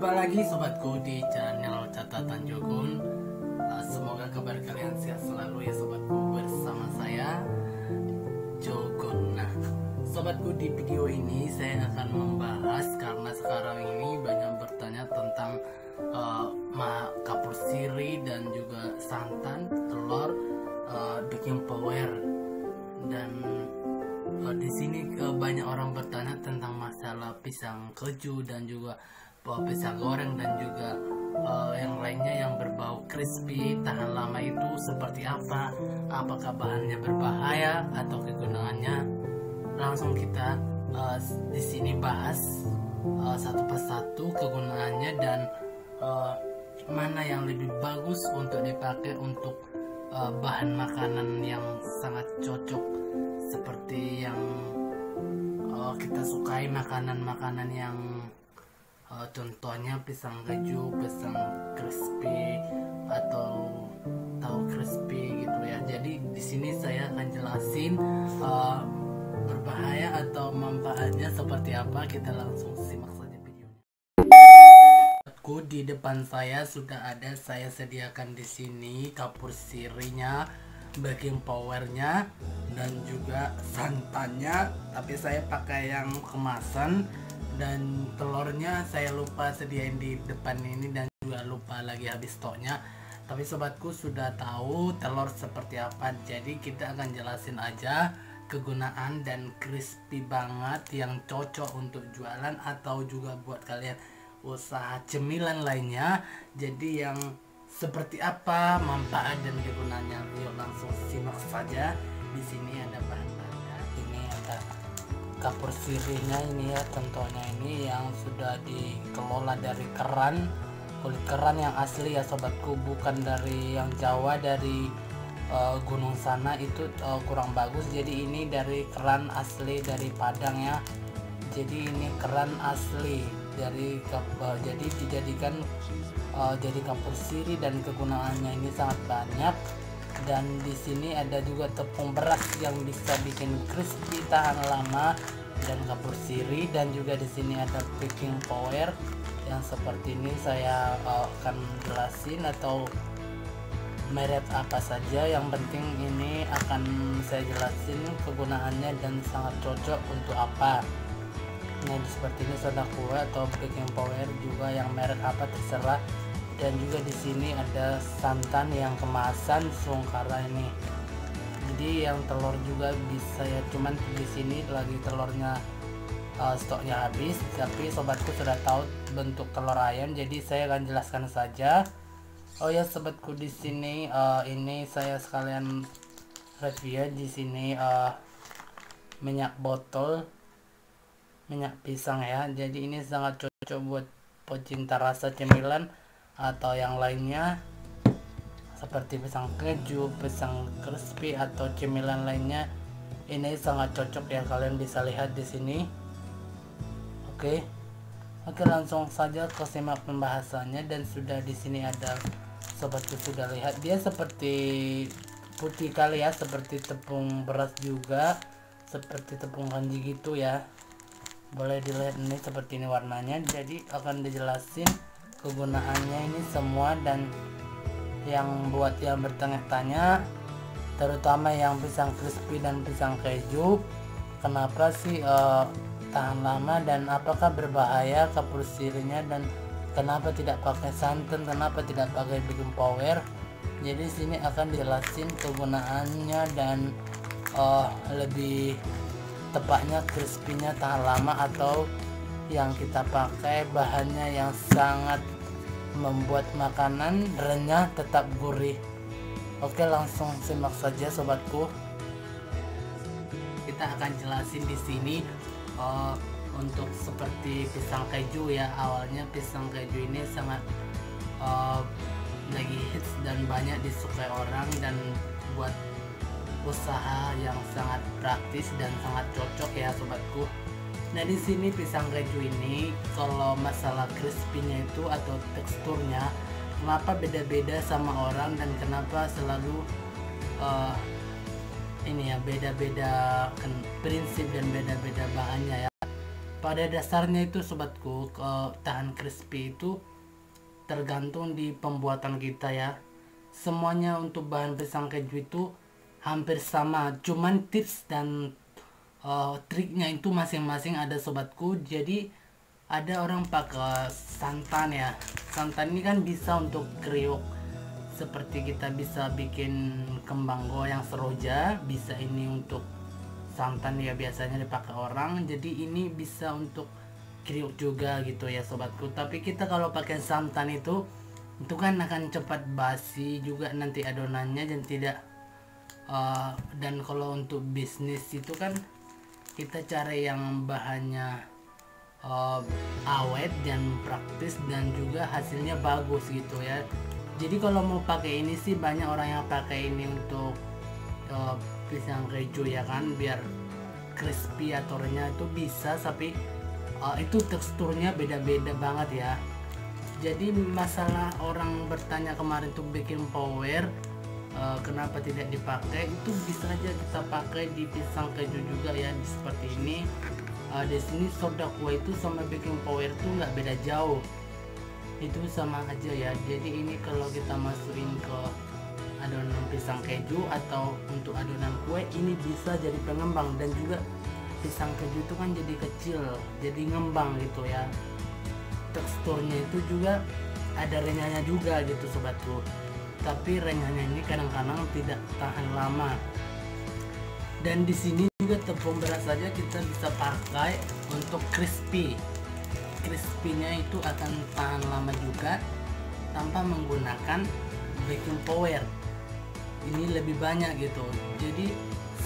Jumpa lagi sobatku di channel Catatan Jogun. Semoga kabar kalian sehat selalu ya sobatku, bersama saya Jogun. Nah sobatku, di video ini saya akan membahas, karena sekarang ini banyak bertanya tentang kapur siri dan juga santan, telur, baking powder. Dan di sini banyak orang bertanya tentang masalah pisang keju dan juga pisang goreng dan juga yang lainnya yang berbau crispy tahan lama itu seperti apa, apakah bahannya berbahaya atau kegunaannya. Langsung kita di sini bahas satu persatu kegunaannya dan mana yang lebih bagus untuk dipakai untuk bahan makanan yang sangat cocok, seperti yang kita sukai, makanan-makanan yang contohnya pisang keju, pisang crispy atau tahu crispy gitu ya. Jadi di sini saya akan jelasin berbahaya atau manfaatnya seperti apa. Kita langsung simak saja videonya. Di depan saya sudah ada, saya sediakan di sini kapur sirinya, baking powdernya dan juga santannya, tapi saya pakai yang kemasan. Dan telurnya saya lupa sediain di depan ini dan juga lupa lagi habis stoknya. Tapi sobatku sudah tahu telur seperti apa, jadi kita akan jelasin aja kegunaan dan crispy banget yang cocok untuk jualan atau juga buat kalian usaha cemilan lainnya. Jadi yang seperti apa manfaat dan kegunaannya, yuk langsung simak saja. Di sini ada bahan-bahannya. Ini ada kapur sirihnya ini ya, contohnya ini yang sudah dikelola dari keran, kulit keran yang asli ya sobatku, bukan dari yang Jawa, dari gunung sana itu kurang bagus. Jadi ini dari keran asli dari Padang ya. Jadi ini keran asli dari jadi dijadikan jadi kapur sirih dan kegunaannya ini sangat banyak. Dan di sini ada juga tepung beras yang bisa bikin crispy tahan lama dan kapur sirih, dan juga di sini ada baking powder yang seperti ini. Saya akan jelasin atau merek apa saja, yang penting ini akan saya jelasin kegunaannya dan sangat cocok untuk apa. Nah seperti ini soda kue atau baking powder juga yang merek apa terserah. Dan juga di sini ada santan yang kemasan Sungkara ini. Jadi yang telur juga bisa ya, cuman di sini lagi telurnya stoknya habis. Tapi sobatku sudah tahu bentuk telur ayam, jadi saya akan jelaskan saja. Oh ya sobatku, di sini ini saya sekalian review ya. Di sini minyak botol, minyak pisang ya. Jadi ini sangat cocok buat pecinta rasa cemilan atau yang lainnya seperti pisang keju, pisang crispy atau cemilan lainnya. Ini sangat cocok ya, kalian bisa lihat di sini. Oke, langsung saja ke simak pembahasannya. Dan sudah di sini ada, sobatku sudah lihat, dia seperti putih kali ya, seperti tepung beras juga, seperti tepung kanji gitu ya. Boleh dilihat ini seperti ini warnanya. Jadi akan dijelasin kegunaannya ini semua. Dan yang buat yang bertanya-tanya, terutama yang pisang crispy dan pisang keju, kenapa sih tahan lama dan apakah berbahaya kapur sirihnya, dan kenapa tidak pakai santan, kenapa tidak pakai baking powder. Jadi sini akan dijelasin kegunaannya dan lebih tepatnya crispy-nya tahan lama, atau yang kita pakai bahannya yang sangat membuat makanan renyah tetap gurih. Oke, langsung simak saja sobatku. Kita akan jelasin di sini untuk seperti pisang keju ya. Awalnya pisang keju ini sangat lagi hits dan banyak disukai orang, dan buat usaha yang sangat praktis dan sangat cocok ya sobatku. Nah di sini pisang keju ini kalau masalah crispy-nya itu atau teksturnya, kenapa beda-beda sama orang dan kenapa selalu ini ya beda-beda prinsip dan beda-beda bahannya ya. pada dasarnya itu sobatku, tahan crispy itu tergantung di pembuatan kita ya. Semuanya untuk bahan pisang keju itu hampir sama, cuman tips dan triknya itu masing-masing ada sobatku. Jadi ada orang pakai santan ya. Santan ini kan bisa untuk kriuk, seperti kita bisa bikin kembang goyang seroja, bisa ini untuk santan ya, biasanya dipakai orang. Jadi ini bisa untuk kriuk juga gitu ya sobatku. Tapi kita kalau pakai santan itu kan akan cepat basi juga nanti adonannya, dan tidak dan kalau untuk bisnis itu kan kita cari yang bahannya awet dan praktis dan juga hasilnya bagus gitu ya. Jadi kalau mau pakai ini sih banyak orang yang pakai ini untuk pisang keju ya kan, biar crispy atau renyah itu bisa, tapi itu teksturnya beda-beda banget ya. Jadi masalah orang bertanya kemarin tuh bikin power, kenapa tidak dipakai, itu bisa aja kita pakai di pisang keju juga ya, seperti ini. Di sini soda kue itu sama baking powder tuh nggak beda jauh, itu sama aja ya. Jadi ini kalau kita masukin ke adonan pisang keju atau untuk adonan kue, ini bisa jadi pengembang, dan juga pisang keju itu kan jadi kecil, jadi ngembang gitu ya. Teksturnya itu juga ada renyahnya juga gitu sobatku, tapi renyahnya ini kadang-kadang tidak tahan lama. Dan di sini juga tepung beras saja kita bisa pakai untuk crispy. Crispy-nya itu akan tahan lama juga tanpa menggunakan baking powder. Ini lebih banyak gitu. Jadi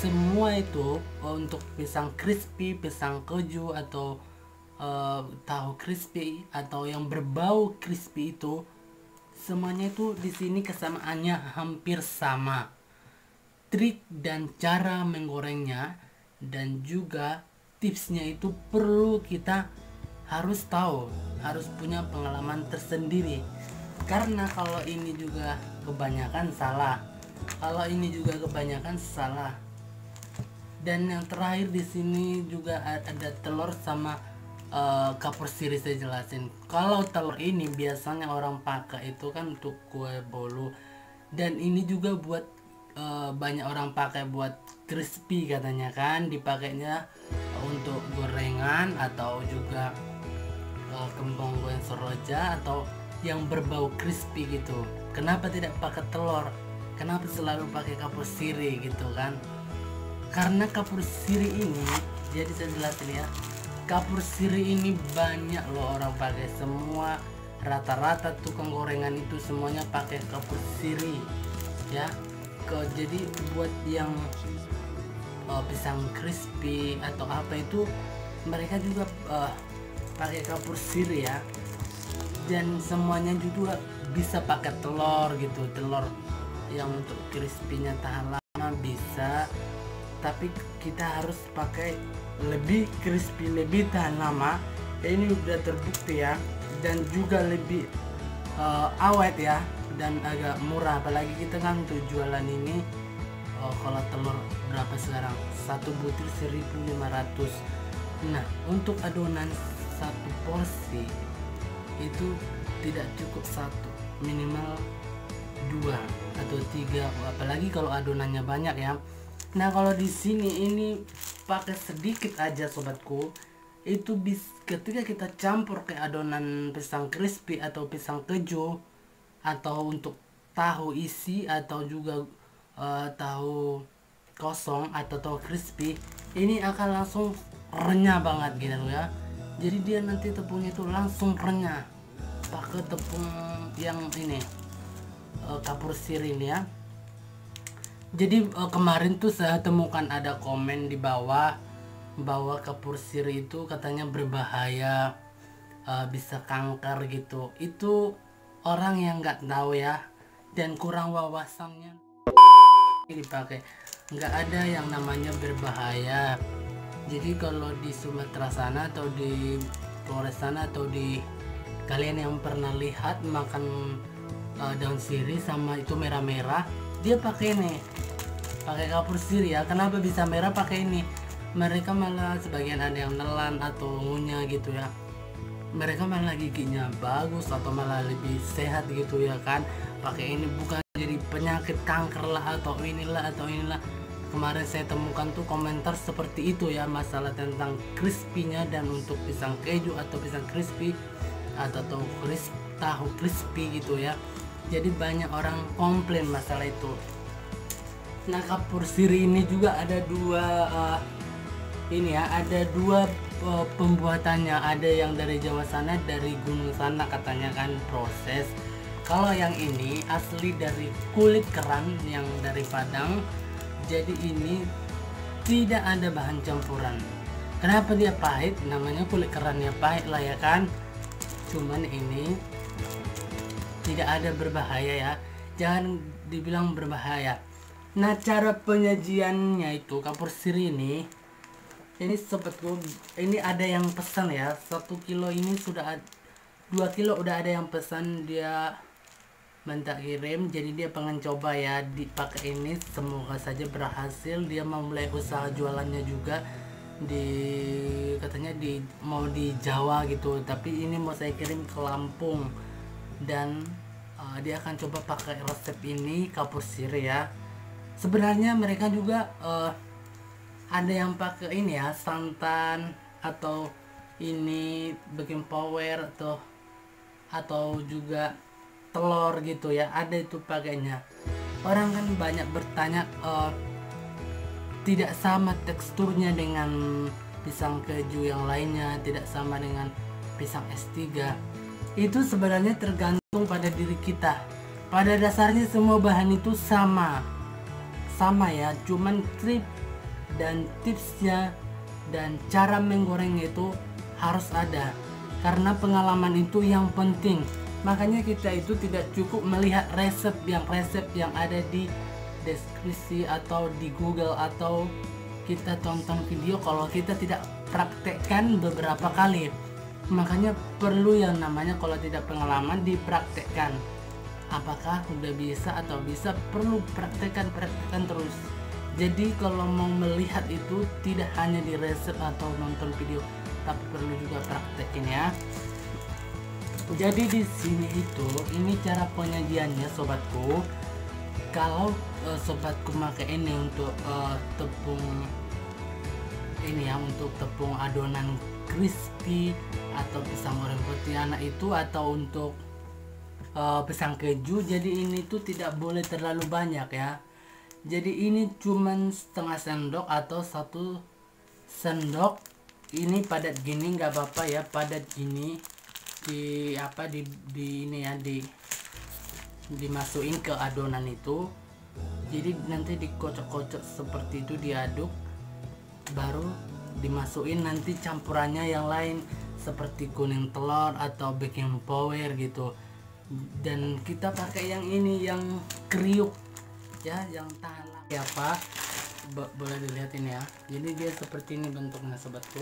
semua itu untuk pisang crispy, pisang keju atau tahu crispy atau yang berbau crispy itu, semuanya itu di sini kesamaannya hampir sama. Trik dan cara menggorengnya dan juga tipsnya itu perlu kita harus tahu, harus punya pengalaman tersendiri. Karena kalau ini juga kebanyakan salah, kalau ini juga kebanyakan salah. Dan yang terakhir di sini juga ada telur sama kapur siri, saya jelasin. Kalau telur ini biasanya orang pakai itu kan untuk kue bolu, dan ini juga buat banyak orang pakai buat crispy katanya kan, dipakainya untuk gorengan atau juga kembang goyang seroja atau yang berbau crispy gitu. Kenapa tidak pakai telur? Kenapa selalu pakai kapur siri gitu kan? Karena kapur siri ini, jadi saya jelasin ya, kapur siri ini banyak loh orang pakai, semua rata-rata tukang gorengan itu semuanya pakai kapur siri ya. Jadi buat yang pisang crispy atau apa itu mereka juga pakai kapur siri ya. Dan semuanya juga bisa pakai telur gitu, telur yang untuk crispy-nya tahan lama bisa, tapi kita harus pakai lebih crispy, lebih tahan lama. Ini udah terbukti ya, dan juga lebih awet ya, dan agak murah. Apalagi kita kan untuk jualan ini kalau telur berapa sekarang, satu butir 1.500. Nah untuk adonan satu porsi itu tidak cukup satu, minimal 2 atau 3, apalagi kalau adonannya banyak ya. Nah kalau di sini ini pakai sedikit aja sobatku, itu ketika kita campur ke adonan pisang crispy atau pisang keju atau untuk tahu isi atau juga tahu kosong atau tahu crispy, ini akan langsung renyah banget gitu ya. Jadi dia nanti tepungnya itu langsung renyah pakai tepung yang ini kapur siri ini ya. Jadi kemarin tuh saya temukan ada komen di bawah bahwa kapur siri itu katanya berbahaya, bisa kanker gitu. Itu orang yang nggak tahu ya, dan kurang wawasannya dipakai. Nggak ada yang namanya berbahaya. Jadi kalau di Sumatera sana atau di Flores sana atau di kalian yang pernah lihat makan daun sirih sama itu merah-merah, dia pakai nih, pakai kapur sirih ya. Kenapa bisa merah pakai ini? mereka malah sebagian ada yang nelan atau ngunyah gitu ya, mereka malah giginya bagus atau malah lebih sehat gitu ya kan pakai ini, bukan jadi penyakit kanker lah atau inilah. Kemarin saya temukan tuh komentar seperti itu ya, masalah tentang crispy-nya. Dan untuk pisang keju atau pisang crispy atau tahu crispy gitu ya, jadi banyak orang komplain masalah itu. Nah, kapur siri ini juga ada dua pembuatannya, ada yang dari Jawa sana, dari gunung sana katanya kan proses. Kalau yang ini asli dari kulit kerang yang dari Padang, jadi ini tidak ada bahan campuran. Kenapa dia pahit? Namanya kulit kerannya pahit lah ya kan. Cuman ini tidak ada berbahaya ya, jangan dibilang berbahaya. Nah, cara penyajiannya itu kapur siri ini sobatku, ini ada yang pesan ya, 1 kilo ini sudah 2 kilo udah ada yang pesan, dia minta kirim, jadi dia pengen coba ya dipakai ini, semoga saja berhasil. Dia mau mulai usaha jualannya juga katanya mau di Jawa gitu, tapi ini mau saya kirim ke Lampung. Dan dia akan coba pakai resep ini kapur siri ya. Sebenarnya mereka juga ada yang pakai ini ya, santan atau ini baking powder atau juga telur gitu ya, ada itu pakainya. Orang kan banyak bertanya, tidak sama teksturnya dengan pisang keju yang lainnya, tidak sama dengan pisang S3. Itu sebenarnya tergantung pada diri kita. Pada dasarnya semua bahan itu sama ya, cuman trik dan tipsnya dan cara menggorengnya itu harus ada, karena pengalaman itu yang penting. Makanya kita itu tidak cukup melihat resep yang ada di deskripsi atau di Google, atau kita tonton video kalau kita tidak praktekkan beberapa kali. Makanya perlu yang namanya kalau tidak pengalaman dipraktekkan. Apakah udah bisa atau bisa, perlu praktekkan terus. Jadi kalau mau melihat itu tidak hanya di resep atau nonton video, tapi perlu juga praktekin ya. Jadi di sini itu ini cara penyajiannya sobatku. Kalau sobatku pakai ini untuk tepung ini ya, untuk tepung adonan crispy atau pisang goreng pontianak itu, atau untuk pisang keju, jadi ini tuh tidak boleh terlalu banyak ya. Jadi ini cuman setengah sendok atau 1 sendok. Ini padat gini nggak apa-apa ya, padat gini dimasukin ke adonan itu. Jadi nanti dikocok-kocok seperti itu, diaduk, baru dimasukin nanti campurannya yang lain seperti kuning telur atau baking powder gitu. Dan kita pakai yang ini, yang kriuk ya, yang tahan ya apa, boleh dilihat ini ya. Jadi dia seperti ini bentuknya sobatku.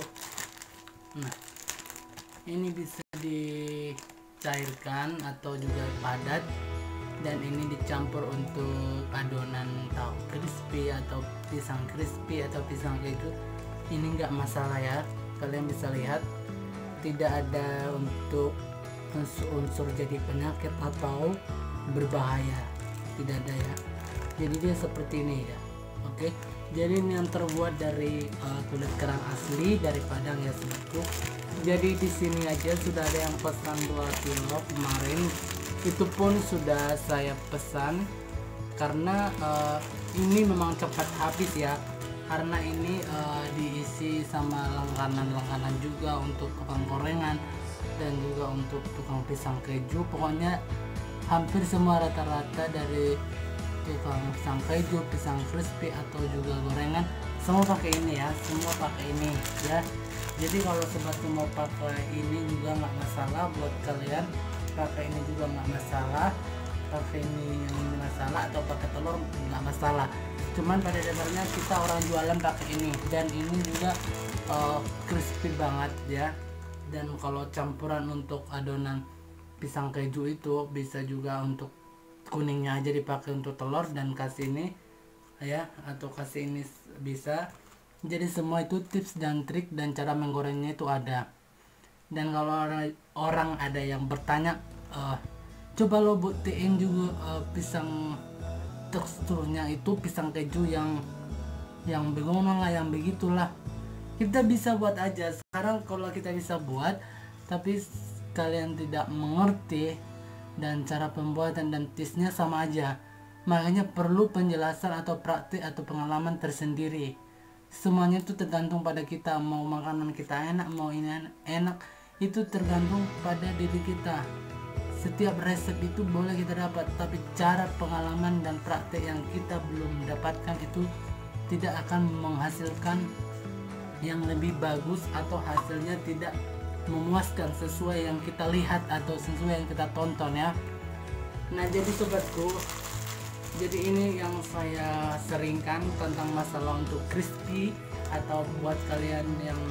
Nah, ini bisa dicairkan atau juga padat, dan ini dicampur untuk adonan tahu crispy atau pisang crispy atau pisang keju. Ini enggak masalah ya, kalian bisa lihat tidak ada untuk unsur jadi penyakit atau berbahaya, tidak ada ya. Jadi dia seperti ini ya. Oke, jadi ini yang terbuat dari kulit kerang asli dari Padang ya sobatku. Jadi di sini aja sudah ada yang pesan 2 kilo kemarin, itu pun sudah saya pesan karena ini memang cepat habis ya, karena ini diisi sama langganan juga untuk tukang gorengan dan juga untuk tukang pisang keju. Pokoknya hampir semua rata-rata dari tukang pisang keju, pisang crispy atau juga gorengan semua pakai ini ya, semua pakai ini ya. Jadi kalau sobat mau pakai ini juga nggak masalah, buat kalian pakai ini juga nggak masalah, pakai ini yang ini masalah, atau pakai telur nggak masalah. Cuman pada dasarnya kita orang jualan pakai ini, dan ini juga crispy banget ya. Dan kalau campuran untuk adonan pisang keju itu bisa juga untuk kuningnya aja dipakai untuk telur dan kasih ini ya, atau kasih ini bisa. Jadi semua itu tips dan trik dan cara menggorengnya itu ada. Dan kalau orang ada yang bertanya, coba lo buktiin juga pisang teksturnya itu pisang keju yang begono lah, yang begitulah. Kita bisa buat aja sekarang kalau kita bisa buat, tapi kalian tidak mengerti dan cara pembuatan dan tipsnya sama aja. Makanya perlu penjelasan atau praktik atau pengalaman tersendiri. Semuanya itu tergantung pada kita, mau makanan kita enak, mau ini enak, itu tergantung pada diri kita. Setiap resep itu boleh kita dapat, tapi cara pengalaman dan praktik yang kita belum dapatkan itu tidak akan menghasilkan yang lebih bagus atau hasilnya tidak memuaskan sesuai yang kita lihat atau sesuai yang kita tonton ya. Nah jadi sobatku, jadi ini yang saya seringkan tentang masalah untuk crispy atau buat kalian yang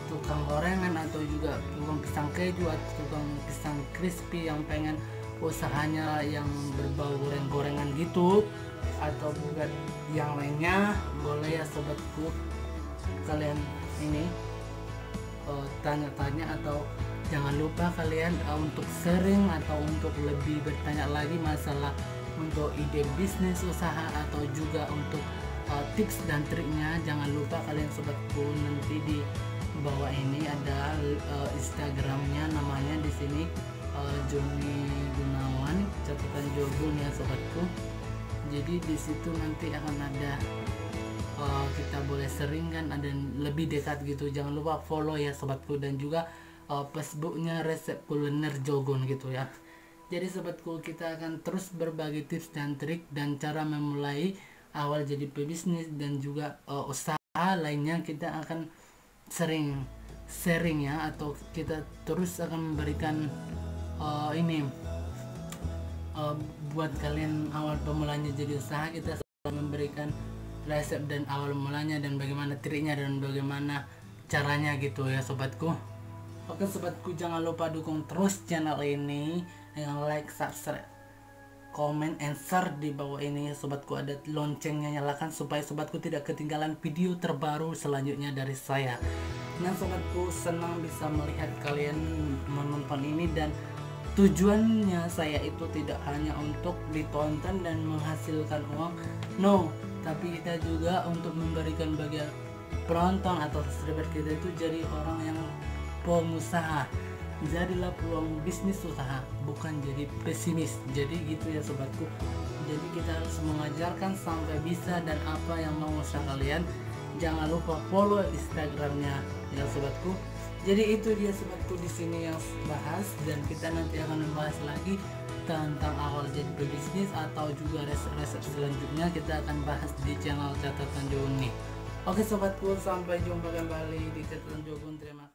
tukang gorengan atau juga tukang pisang keju atau tukang pisang crispy yang pengen usahanya yang berbau goreng-gorengan gitu atau bukan yang lainnya, boleh ya sobatku kalian ini tanya-tanya, atau jangan lupa kalian untuk sering atau untuk lebih bertanya lagi masalah untuk ide bisnis usaha atau juga untuk tips dan triknya. Jangan lupa kalian sobatku, nanti di bawah ini ada Instagramnya, namanya di sini Joni Gunawan catatan Jogun ya sobatku. Jadi di situ nanti akan ada kita boleh sering kan, ada lebih dekat gitu. Jangan lupa follow ya sobatku, dan juga Facebooknya resep kuliner Jogun gitu ya. Jadi sobatku, kita akan terus berbagi tips dan trik dan cara memulai awal jadi pebisnis dan juga usaha lainnya. Kita akan sering sharing ya, atau kita terus akan memberikan buat kalian awal pemulanya jadi usaha. Kita selalu memberikan resep dan awal mulanya dan bagaimana triknya dan bagaimana caranya gitu ya sobatku. Oke sobatku, jangan lupa dukung terus channel ini dengan like, subscribe, comment, and share di bawah ini sobatku. Ada loncengnya nyalakan supaya sobatku tidak ketinggalan video terbaru selanjutnya dari saya. Nah sobatku, senang bisa melihat kalian menonton ini, dan tujuannya saya itu tidak hanya untuk ditonton dan menghasilkan uang, no, tapi kita juga untuk memberikan bagi penonton atau subscriber kita itu jadi orang yang pengusaha. Jadilah peluang bisnis usaha, bukan jadi pesimis. Jadi gitu ya sobatku. Jadi kita harus mengajarkan sampai bisa, dan apa yang mau usaha kalian, jangan lupa follow Instagramnya ya sobatku. Jadi itu dia sobatku di sini yang bahas, dan kita nanti akan membahas lagi tentang awal jadi pebisnis atau juga resep-resep selanjutnya kita akan bahas di channel catatan Jogun nih. Oke sobatku, sampai jumpa kembali di catatan Jogun. Terima kasih.